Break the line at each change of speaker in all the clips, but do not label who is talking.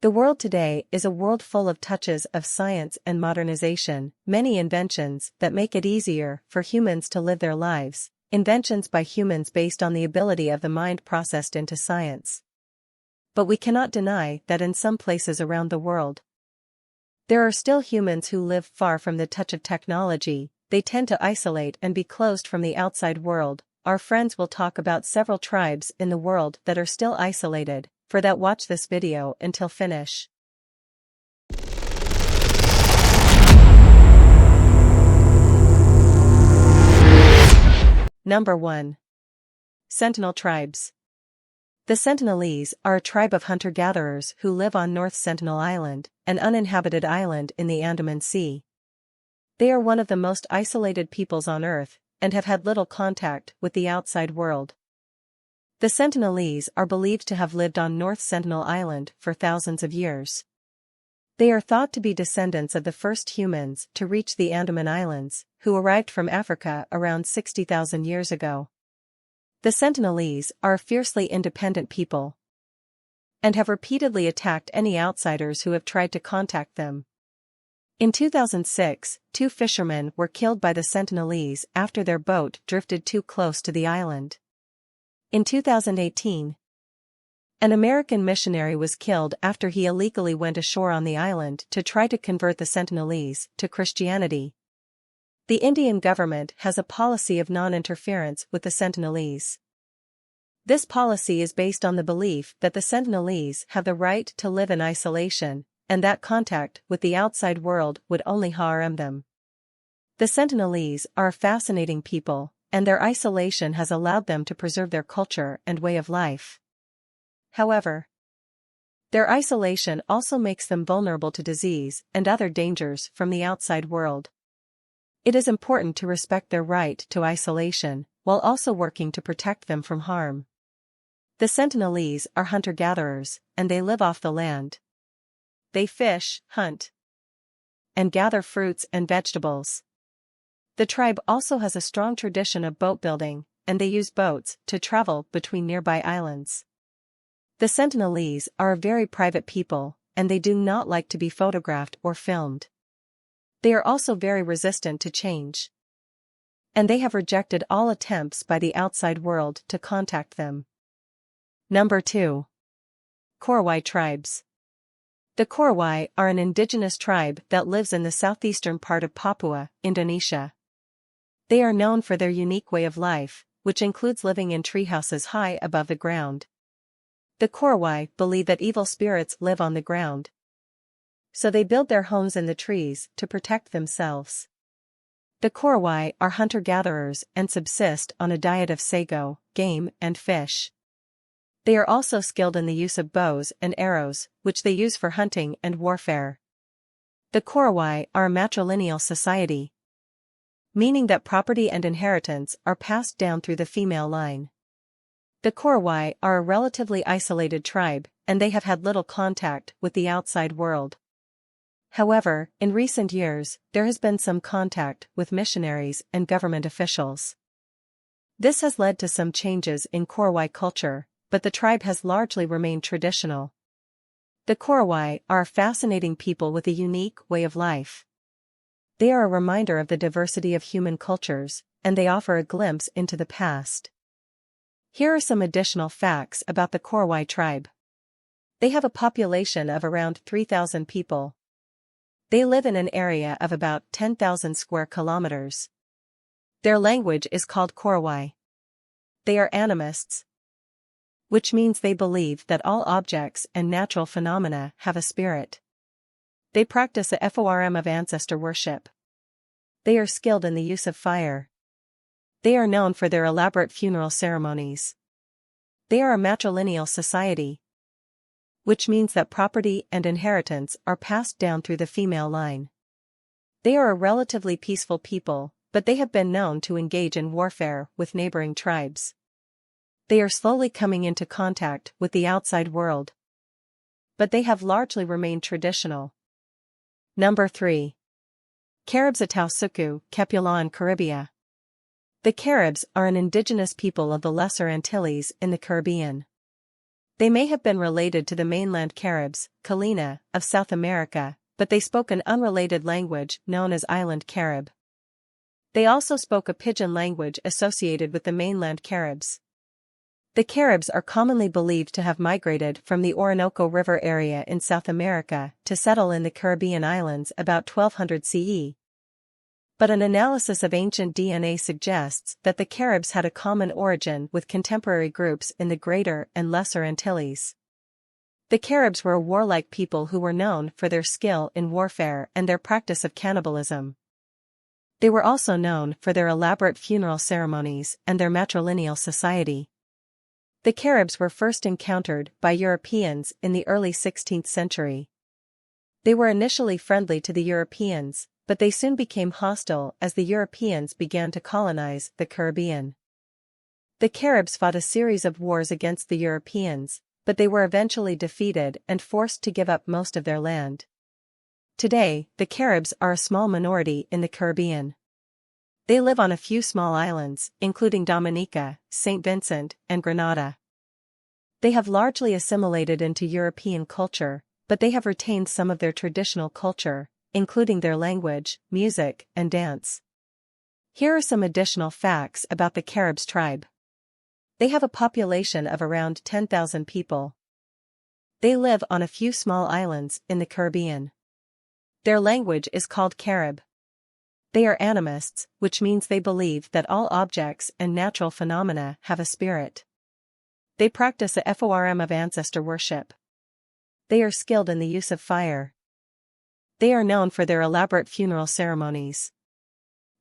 The world today is a world full of touches of science and modernization, many inventions that make it easier for humans to live their lives, inventions by humans based on the ability of the mind processed into science. But we cannot deny that in some places around the world, there are still humans who live far from the touch of technology. They tend to isolate and be closed from the outside world. Our friends will talk about several tribes in the world that are still isolated. For that, watch this video until finish. Number 1. Sentinel tribes. The Sentinelese are a tribe of hunter-gatherers who live on North Sentinel Island, an uninhabited island in the Andaman Sea. They are one of the most isolated peoples on Earth, and have had little contact with the outside world. The Sentinelese are believed to have lived on North Sentinel Island for thousands of years. They are thought to be descendants of the first humans to reach the Andaman Islands, who arrived from Africa around 60,000 years ago. The Sentinelese are a fiercely independent people and have repeatedly attacked any outsiders who have tried to contact them. In 2006, 2 fishermen were killed by the Sentinelese after their boat drifted too close to the island. In 2018, an American missionary was killed after he illegally went ashore on the island to try to convert the Sentinelese to Christianity. The Indian government has a policy of non-interference with the Sentinelese. This policy is based on the belief that the Sentinelese have the right to live in isolation, and that contact with the outside world would only harm them. The Sentinelese are a fascinating people, and their isolation has allowed them to preserve their culture and way of life. However, their isolation also makes them vulnerable to disease and other dangers from the outside world. It is important to respect their right to isolation, while also working to protect them from harm. The Sentinelese are hunter-gatherers, and they live off the land. They fish, hunt, and gather fruits and vegetables. The tribe also has a strong tradition of boat building, and they use boats to travel between nearby islands. The Sentinelese are a very private people, and they do not like to be photographed or filmed. They are also very resistant to change, and they have rejected all attempts by the outside world to contact them. Number 2. Korowai tribes. The Korowai are an indigenous tribe that lives in the southeastern part of Papua, Indonesia. They are known for their unique way of life, which includes living in treehouses high above the ground. The Korowai believe that evil spirits live on the ground, so they build their homes in the trees to protect themselves. The Korowai are hunter-gatherers and subsist on a diet of sago, game, and fish. They are also skilled in the use of bows and arrows, which they use for hunting and warfare. The Korowai are a matrilineal society, meaning that property and inheritance are passed down through the female line. The Korowai are a relatively isolated tribe, and they have had little contact with the outside world. However, in recent years, there has been some contact with missionaries and government officials. This has led to some changes in Korowai culture, but the tribe has largely remained traditional. The Korowai are a fascinating people with a unique way of life. They are a reminder of the diversity of human cultures, and they offer a glimpse into the past. Here are some additional facts about the Korowai tribe. They have a population of around 3,000 people. They live in an area of about 10,000 square kilometers. Their language is called Korowai. They are animists, which means they believe that all objects and natural phenomena have a spirit. They practice a form of ancestor worship. They are skilled in the use of fire. They are known for their elaborate funeral ceremonies. They are a matrilineal society, which means that property and inheritance are passed down through the female line. They are a relatively peaceful people, but they have been known to engage in warfare with neighboring tribes. They are slowly coming into contact with the outside world, but they have largely remained traditional. Number 3. Caribs Atausuku, Kepula and Caribia. The Caribs are an indigenous people of the Lesser Antilles in the Caribbean. They may have been related to the mainland Caribs, Kalina, of South America, but they spoke an unrelated language known as Island Carib. They also spoke a pidgin language associated with the mainland Caribs. The Caribs are commonly believed to have migrated from the Orinoco River area in South America to settle in the Caribbean islands about 1200 CE. But an analysis of ancient DNA suggests that the Caribs had a common origin with contemporary groups in the Greater and Lesser Antilles. The Caribs were a warlike people who were known for their skill in warfare and their practice of cannibalism. They were also known for their elaborate funeral ceremonies and their matrilineal society. The Caribs were first encountered by Europeans in the early 16th century. They were initially friendly to the Europeans, but they soon became hostile as the Europeans began to colonize the Caribbean. The Caribs fought a series of wars against the Europeans, but they were eventually defeated and forced to give up most of their land. Today, the Caribs are a small minority in the Caribbean. They live on a few small islands, including Dominica, St. Vincent, and Grenada. They have largely assimilated into European culture, but they have retained some of their traditional culture, including their language, music, and dance. Here are some additional facts about the Caribs tribe. They have a population of around 10,000 people. They live on a few small islands in the Caribbean. Their language is called Carib. They are animists, which means they believe that all objects and natural phenomena have a spirit. They practice a form of ancestor worship. They are skilled in the use of fire. They are known for their elaborate funeral ceremonies.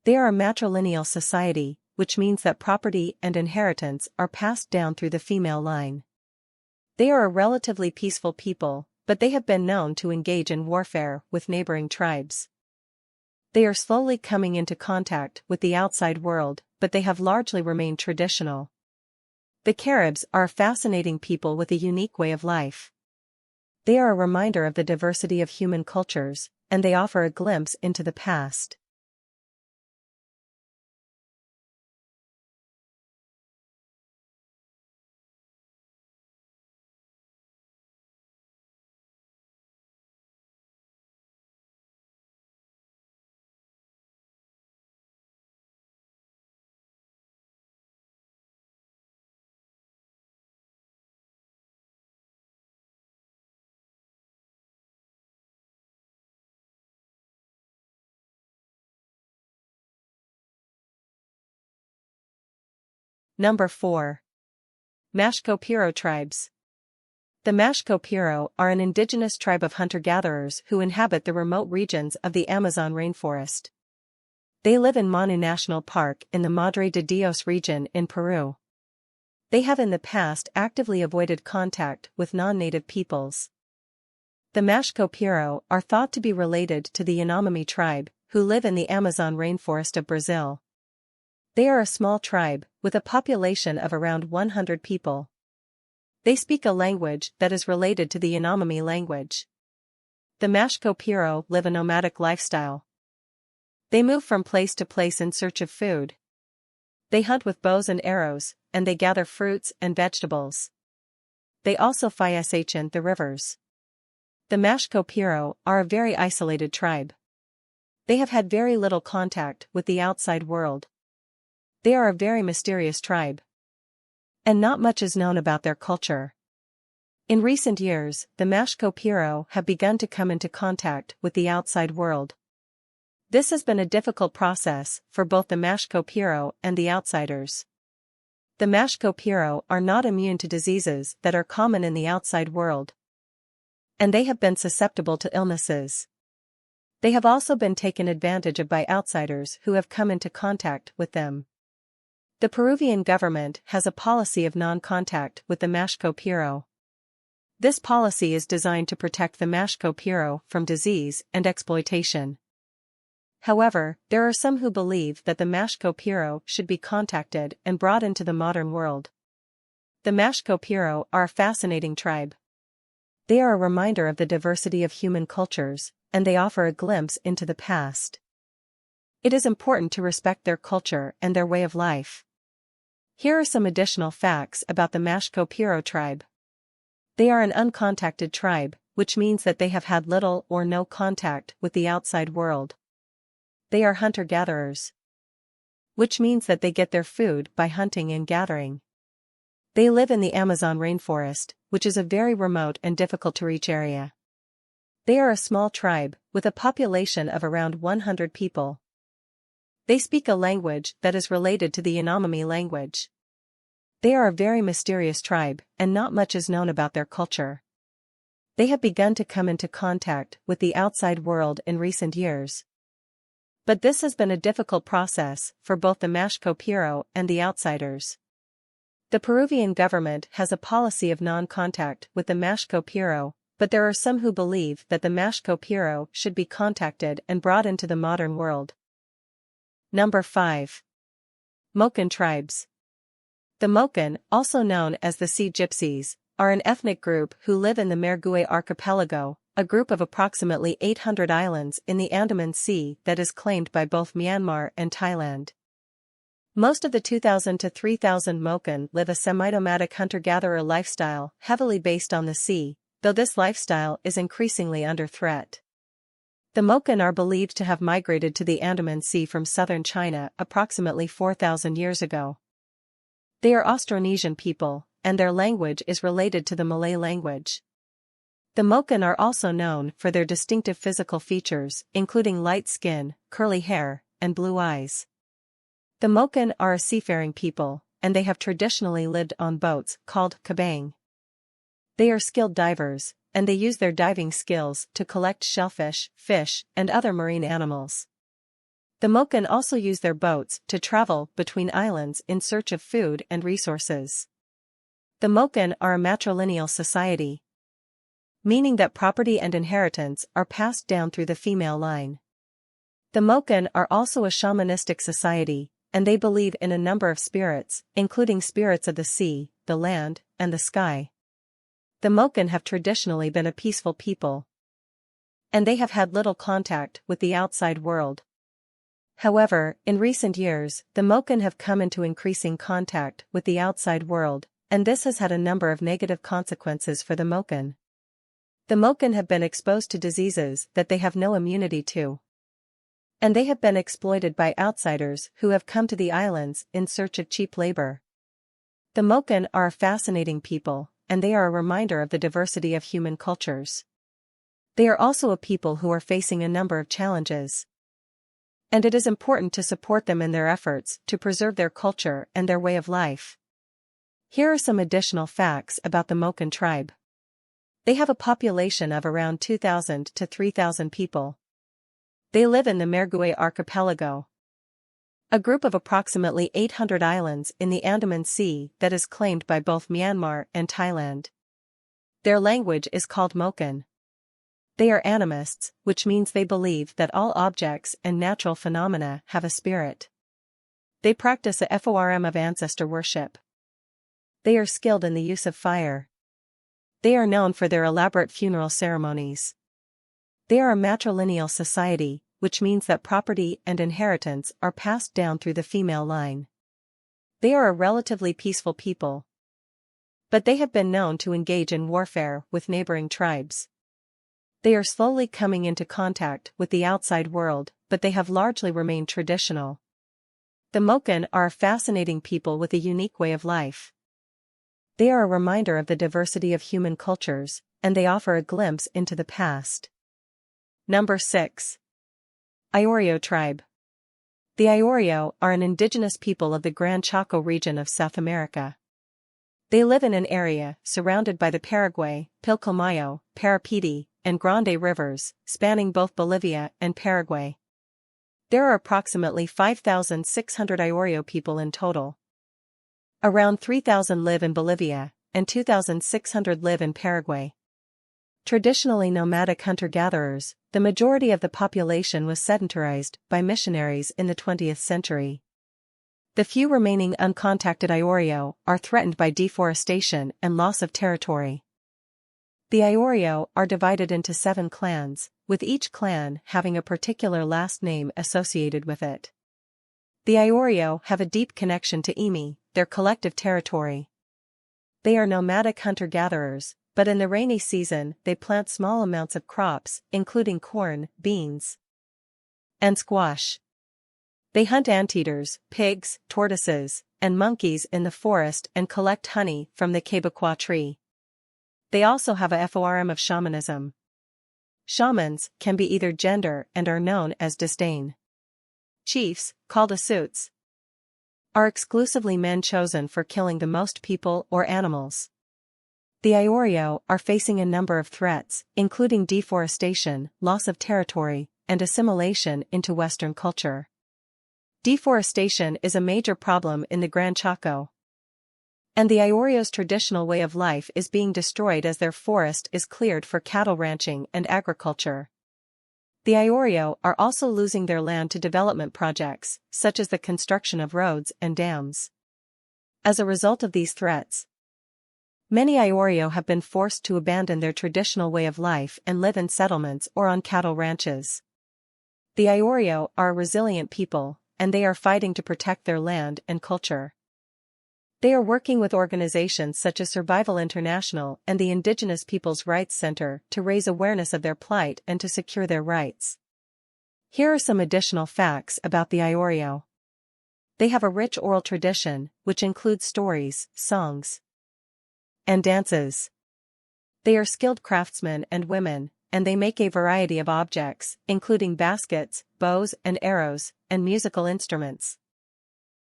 They are a matrilineal society, which means that property and inheritance are passed down through the female line. They are a relatively peaceful people, but they have been known to engage in warfare with neighboring tribes. They are slowly coming into contact with the outside world, but they have largely remained traditional. The Caribs are a fascinating people with a unique way of life. They are a reminder of the diversity of human cultures, and they offer a glimpse into the past. Number 4. Mashco-Piro tribes. The Mashco-Piro are an indigenous tribe of hunter-gatherers who inhabit the remote regions of the Amazon rainforest. They live in Manu National Park in the Madre de Dios region in Peru. They have in the past actively avoided contact with non-native peoples. The Mashco-Piro are thought to be related to the Yanomami tribe, who live in the Amazon rainforest of Brazil. They are a small tribe, with a population of around 100 people. They speak a language that is related to the Yanomami language. The Mashco-Piro live a nomadic lifestyle. They move from place to place in search of food. They hunt with bows and arrows, and they gather fruits and vegetables. They also fish in the rivers. The Mashco-Piro are a very isolated tribe. They have had very little contact with the outside world. They are a very mysterious tribe. And not much is known about their culture. In recent years, the Mashco-Piro have begun to come into contact with the outside world. This has been a difficult process for both the Mashco-Piro and the outsiders. The Mashco-Piro are not immune to diseases that are common in the outside world. And they have been susceptible to illnesses. They have also been taken advantage of by outsiders who have come into contact with them. The Peruvian government has a policy of non-contact with the Mashco-Piro. This policy is designed to protect the Mashco-Piro from disease and exploitation. However, there are some who believe that the Mashco-Piro should be contacted and brought into the modern world. The Mashco-Piro are a fascinating tribe. They are a reminder of the diversity of human cultures, and they offer a glimpse into the past. It is important to respect their culture and their way of life. Here are some additional facts about the Mashco-Piro tribe. They are an uncontacted tribe, which means that they have had little or no contact with the outside world. They are hunter-gatherers, which means that they get their food by hunting and gathering. They live in the Amazon rainforest, which is a very remote and difficult-to-reach area. They are a small tribe, with a population of around 100 people. They speak a language that is related to the Yanomami language. They are a very mysterious tribe, and not much is known about their culture. They have begun to come into contact with the outside world in recent years. But this has been a difficult process for both the Mashco-Piro and the outsiders. The Peruvian government has a policy of non-contact with the Mashco-Piro, but there are some who believe that the Mashco-Piro should be contacted and brought into the modern world. Number 5. Moken tribes. The Moken, also known as the Sea Gypsies, are an ethnic group who live in the Mergui archipelago, a group of approximately 800 islands in the Andaman Sea that is claimed by both Myanmar and Thailand. Most of the 2,000 to 3,000 Moken live a semi-nomadic hunter-gatherer lifestyle heavily based on the sea, though this lifestyle is increasingly under threat. The Moken are believed to have migrated to the Andaman Sea from southern China approximately 4,000 years ago. They are Austronesian people, and their language is related to the Malay language. The Moken are also known for their distinctive physical features, including light skin, curly hair, and blue eyes. The Moken are a seafaring people, and they have traditionally lived on boats called kabang. They are skilled divers, and they use their diving skills to collect shellfish, fish, and other marine animals. The Moken also use their boats to travel between islands in search of food and resources. The Moken are a matrilineal society, meaning that property and inheritance are passed down through the female line. The Moken are also a shamanistic society, and they believe in a number of spirits, including spirits of the sea, the land, and the sky. The Moken have traditionally been a peaceful people, and they have had little contact with the outside world. However, in recent years, the Moken have come into increasing contact with the outside world, and this has had a number of negative consequences for the Moken. The Moken have been exposed to diseases that they have no immunity to, and they have been exploited by outsiders who have come to the islands in search of cheap labor. The Moken are a fascinating people, and they are a reminder of the diversity of human cultures. They are also a people who are facing a number of challenges, and it is important to support them in their efforts to preserve their culture and their way of life. Here are some additional facts about the Moken tribe. They have a population of around 2,000 to 3,000 people. They live in the Mergui archipelago, a group of approximately 800 islands in the Andaman Sea that is claimed by both Myanmar and Thailand. Their language is called Moken. They are animists, which means they believe that all objects and natural phenomena have a spirit. They practice a form of ancestor worship. They are skilled in the use of fire. They are known for their elaborate funeral ceremonies. They are a matrilineal society, which means that property and inheritance are passed down through the female line. They are a relatively peaceful people, but they have been known to engage in warfare with neighboring tribes. They are slowly coming into contact with the outside world, but they have largely remained traditional. The Moken are a fascinating people with a unique way of life. They are a reminder of the diversity of human cultures, and they offer a glimpse into the past. Number 6. Iorio tribe. The Iorio are an indigenous people of the Gran Chaco region of South America. They live in an area surrounded by the Paraguay, Pilcomayo, Parapiti, and Grande rivers, spanning both Bolivia and Paraguay. There are approximately 5,600 Iorio people in total. Around 3,000 live in Bolivia, and 2,600 live in Paraguay. Traditionally nomadic hunter-gatherers, the majority of the population was sedentarized by missionaries in the 20th century. The few remaining uncontacted Iorio are threatened by deforestation and loss of territory. The Iorio are divided into 7 clans, with each clan having a particular last name associated with it. The Iorio have a deep connection to Imi, their collective territory. They are nomadic hunter-gatherers, but in the rainy season they plant small amounts of crops, including corn, beans, and squash. They hunt anteaters, pigs, tortoises, and monkeys in the forest and collect honey from the quebecois tree. They also have a form of shamanism. Shamans can be either gender and are known as disdain. Chiefs, called asuts, are exclusively men chosen for killing the most people or animals. The Iorio are facing a number of threats, including deforestation, loss of territory, and assimilation into Western culture. Deforestation is a major problem in the Gran Chaco, and the Iorio's traditional way of life is being destroyed as their forest is cleared for cattle ranching and agriculture. The Iorio are also losing their land to development projects, such as the construction of roads and dams. As a result of these threats, many Iorio have been forced to abandon their traditional way of life and live in settlements or on cattle ranches. The Iorio are a resilient people, and they are fighting to protect their land and culture. They are working with organizations such as Survival International and the Indigenous Peoples' Rights Center to raise awareness of their plight and to secure their rights. Here are some additional facts about the Iorio. They have a rich oral tradition, which includes stories, songs, and dances. They are skilled craftsmen and women, and they make a variety of objects, including baskets, bows and arrows, and musical instruments.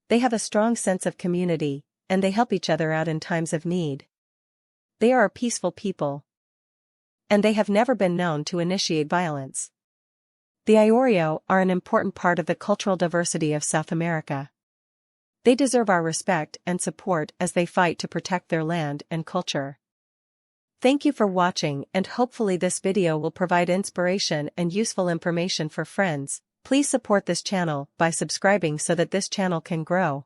They have a strong sense of community, and they help each other out in times of need. They are a peaceful people, and they have never been known to initiate violence. The Iorio are an important part of the cultural diversity of South America. They deserve our respect and support as they fight to protect their land and culture. Thank you for watching, and hopefully this video will provide inspiration and useful information for friends. Please support this channel by subscribing so that this channel can grow.